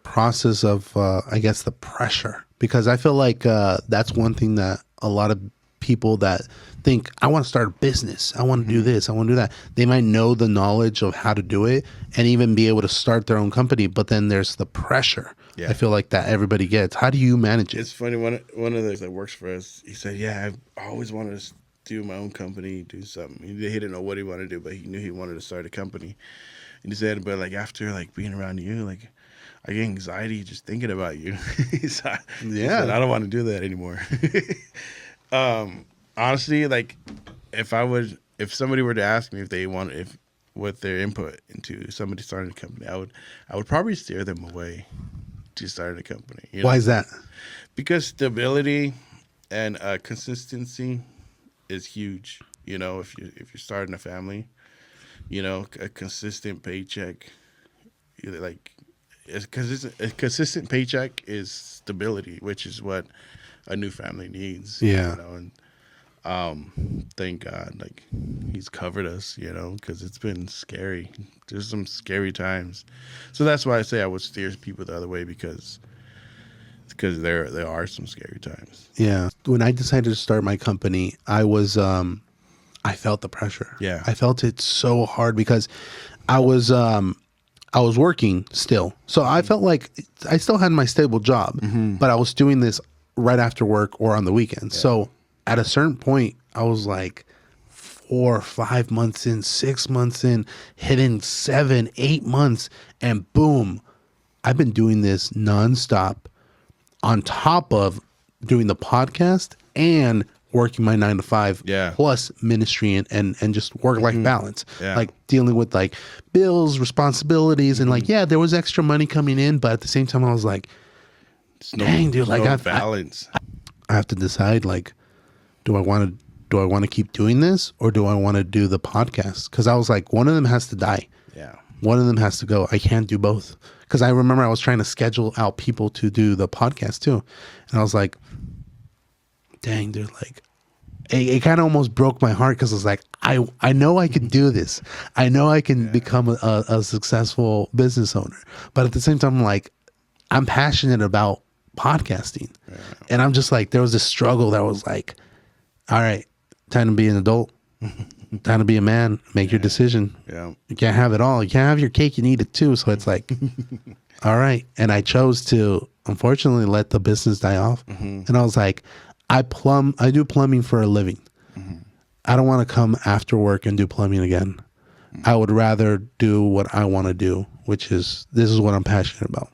process of, I guess, the pressure? Because I feel like that's one thing that a lot of people that think, I want to start a business, I want to do this, I want to do that. They might know the knowledge of how to do it and even be able to start their own company, but then there's the pressure. I feel like that everybody gets. How do you manage it? It's funny. One of those that works for us, he said, "Yeah, I always wanted to do my own company, do something." He didn't know what he wanted to do, but he knew he wanted to start a company. And he said, "But like after like being around you, like I get anxiety just thinking about you." He said, I don't want to do that anymore. Honestly, like if somebody were to ask me if they wanted, what their input into somebody starting a company, I would probably steer them away to start a company. You know? Why is that? Because stability and consistency is huge. You know, if you're starting a family, you know, a consistent paycheck, like a consistent paycheck is stability, which is what a new family needs. Yeah. You know, and thank God, like he's covered us, you know, because it's been scary. There's some scary times, so that's why I say I would steer people the other way because there are some scary times. Yeah. When I decided to start my company, I was I felt the pressure. Yeah. I felt it so hard because I was working still. So I felt like I still had my stable job, but I was doing this right after work or on the weekends. Yeah. So at a certain point, I was like 4 or 5 months in, 6 months in, hitting 7, 8 months, and boom, I've been doing this nonstop on top of doing the podcast and working my 9 to 5 plus ministry and just work-life balance. Yeah. Like dealing with like bills, responsibilities, and like, yeah, there was extra money coming in, but at the same time I was like, dang, dude, like balance. I have to decide, like, do I want to keep doing this or do I want to do the podcast? Because I was like, one of them has to die. Yeah. One of them has to go. I can't do both. Because I remember I was trying to schedule out people to do the podcast too. And I was like, dang, dude, like, it kind of almost broke my heart because I was like, I know I can do this. I know I can become a successful business owner. But at the same time, I'm like, I'm passionate about podcasting. Yeah. And I'm just like, there was this struggle that was like, all right, time to be an adult. Time to be a man. Make your decision. Yeah. You can't have it all. You can't have your cake and eat it too. So it's like, all right. And I chose to, unfortunately, let the business die off. And I was like, I do plumbing for a living. I don't want to come after work and do plumbing again. I would rather do what I want to do, which is, this is what I'm passionate about.